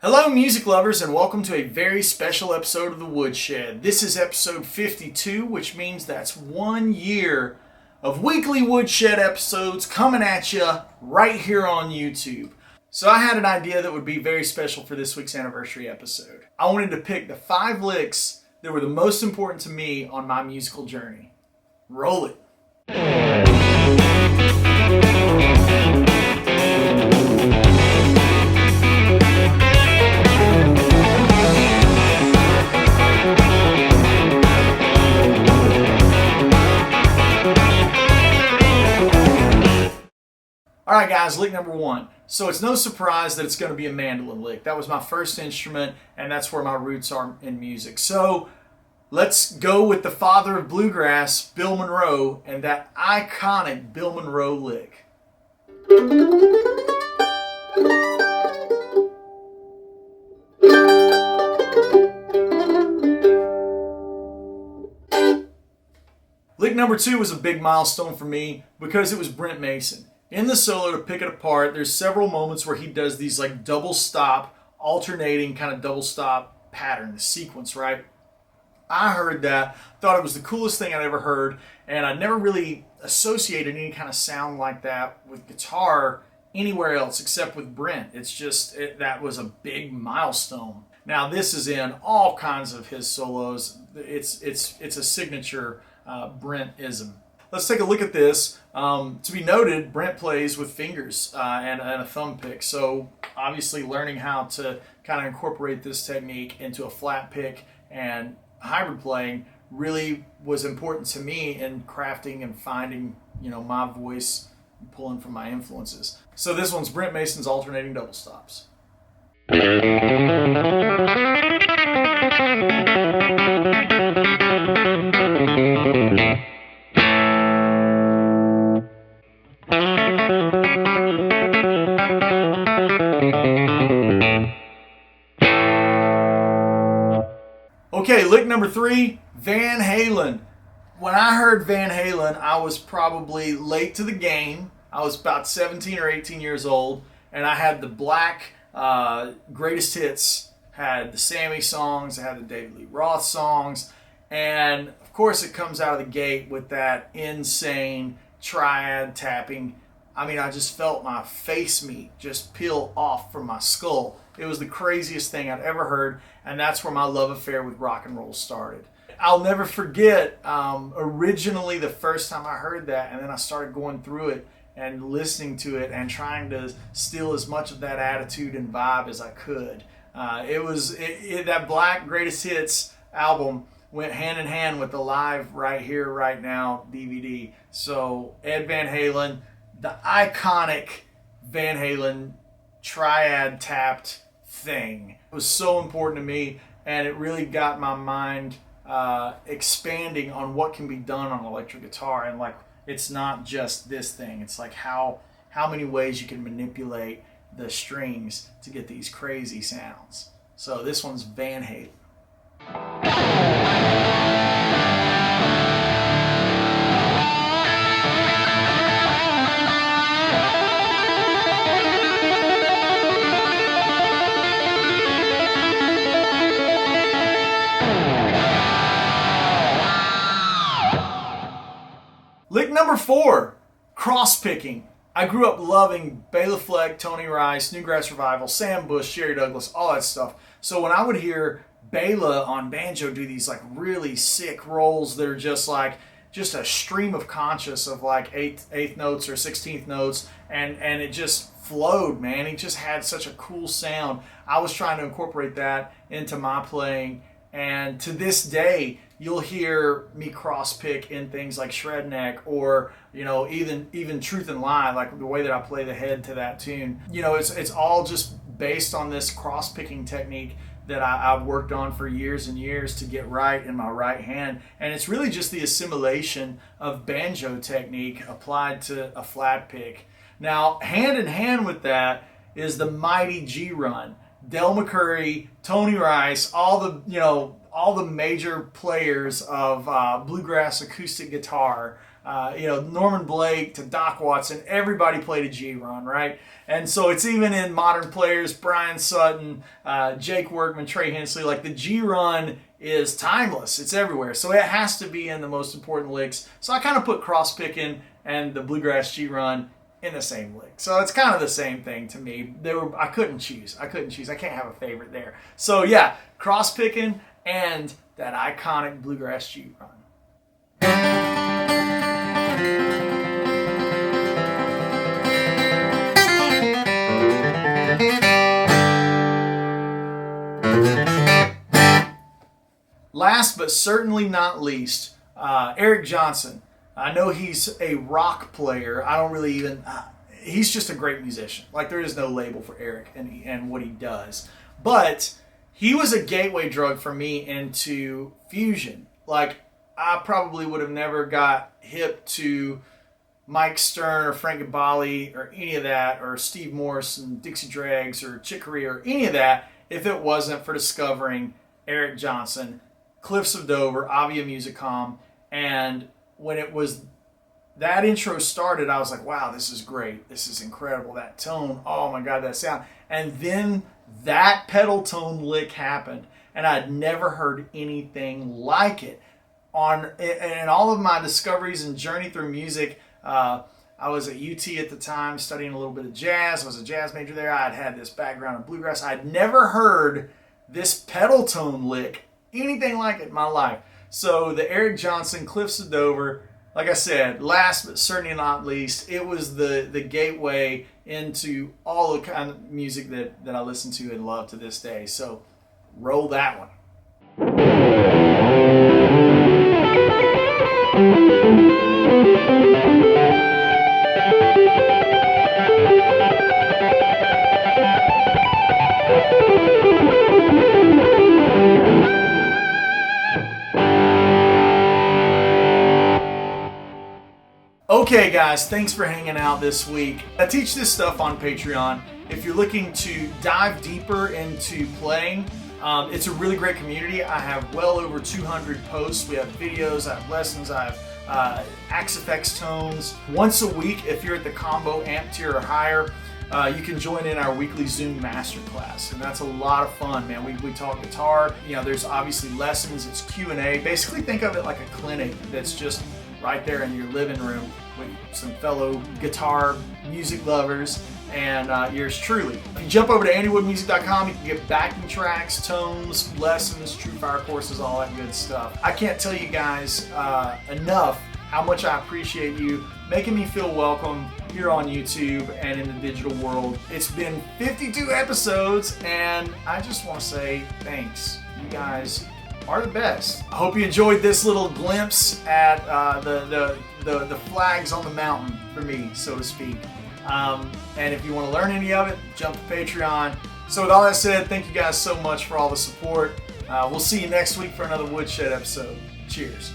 Hello music lovers and welcome to a very special episode of the Woodshed. This is episode 52, which means that's 1 year of weekly Woodshed episodes coming at you right here on YouTube. So I had an idea that would be very special for this week's anniversary episode. I wanted to pick the 5 licks that were the most important to me on my musical journey. Roll it. Alright guys, lick number 1. So it's no surprise that it's going to be a mandolin lick. That was my first instrument and that's where my roots are in music. So let's go with the father of bluegrass, Bill Monroe, and that iconic Bill Monroe lick. Lick number 2 was a big milestone for me because it was Brent Mason. In the solo, to pick it apart, there's several moments where he does these like double stop, alternating kind of double stop pattern, the sequence, right? I heard that, thought it was the coolest thing I'd ever heard, and I never really associated any kind of sound like that with guitar anywhere else except with Brent. It's just, that was a big milestone. Now this is in all kinds of his solos. It's a signature Brent-ism. Let's take a look at this. To be noted, Brent plays with fingers and a thumb pick. So obviously learning how to kind of incorporate this technique into a flat pick and hybrid playing really was important to me in crafting and finding, my voice and pulling from my influences. So this one's Brent Mason's alternating double stops. Okay, lick number 3, Van Halen. When I heard Van Halen, I was probably late to the game. I was about 17 or 18 years old, and I had the black greatest hits, had the Sammy songs, I had the David Lee Roth songs, and of course it comes out of the gate with that insane triad tapping. I mean, I just felt my face meat just peel off from my skull. It was the craziest thing I'd ever heard, and that's where my love affair with rock and roll started. I'll never forget, originally the first time I heard that, and then I started going through it and listening to it and trying to steal as much of that attitude and vibe as I could. That Black Greatest Hits album went hand in hand with the Live Right Here, Right Now DVD. So Ed Van Halen, the iconic Van Halen triad tapped thing. It was so important to me, and it really got my mind expanding on what can be done on electric guitar. And like, it's not just this thing. It's like how many ways you can manipulate the strings to get these crazy sounds. So this one's Van Halen. Lick number 4, crosspicking. I grew up loving Bela Fleck, Tony Rice, Newgrass Revival, Sam Bush, Jerry Douglas, all that stuff. So when I would hear Bela on banjo do these like really sick rolls that are just a stream of conscious of like eighth notes or 16th notes, and it just flowed, man. He just had such a cool sound. I was trying to incorporate that into my playing, and to this day you'll hear me cross pick in things like Shred Neck or even Truth and Lie, like the way that I play the head to that tune. It's all just based on this cross picking technique that I've worked on for years and years to get right in my right hand. And it's really just the assimilation of banjo technique applied to a flat pick. Now, hand in hand with that is the mighty G run. Del McCoury, Tony Rice, all the major players of bluegrass acoustic guitar Norman Blake to Doc Watson, everybody played a G run, right? And so it's even in modern players, Brian Sutton, Jake Workman, Trey Hensley, like the G run is timeless. It's everywhere. So it has to be in the most important licks. So I kind of put cross picking and the Bluegrass G run in the same lick. So it's kind of the same thing to me. I couldn't choose. I can't have a favorite there. So yeah, cross picking and that iconic Bluegrass G run. Last but certainly not least, Eric Johnson. I know he's a rock player. I don't really even... he's just a great musician. Like, there is no label for Eric and what he does. But he was a gateway drug for me into fusion. Like, I probably would have never got hip to Mike Stern or Frank Gabali or any of that, or Steve Morrison, Dixie Dregs, or Chick Corea, or any of that, if it wasn't for discovering Eric Johnson, Cliffs of Dover, Avia Musicom, and when it was that intro started, I was like, wow, this is great. This is incredible. That tone, oh my God, that sound. And then that pedal tone lick happened, and I'd never heard anything like it. In all of my discoveries and journey through music, I was at UT at the time studying a little bit of jazz. I was a jazz major there. I had this background in bluegrass. I'd never heard this pedal tone lick, anything like it in my life. So the Eric Johnson, Cliffs of Dover, like I said, last but certainly not least, it was the gateway into all the kind of music that I listen to and love to this day. So roll that one. Okay guys, thanks for hanging out this week. I teach this stuff on Patreon. If you're looking to dive deeper into playing, it's a really great community. I have well over 200 posts. We have videos, I have lessons, I have Axe Effects tones. Once a week, if you're at the combo amp tier or higher, you can join in our weekly Zoom masterclass, and that's a lot of fun, man. We talk guitar. There's obviously lessons. It's Q&A. Basically, think of it like a clinic that's just right there in your living room with some fellow guitar music lovers and yours truly. If you jump over to andywoodmusic.com, you can get backing tracks, tones, lessons, TrueFire courses, all that good stuff. I can't tell you guys enough how much I appreciate you making me feel welcome here on YouTube and in the digital world. It's been 52 episodes, and I just want to say thanks. You guys are the best. I hope you enjoyed this little glimpse at the flags on the mountain for me, so to speak. And if you want to learn any of it, jump to Patreon. So with all that said, thank you guys so much for all the support. We'll see you next week for another Woodshed episode. Cheers.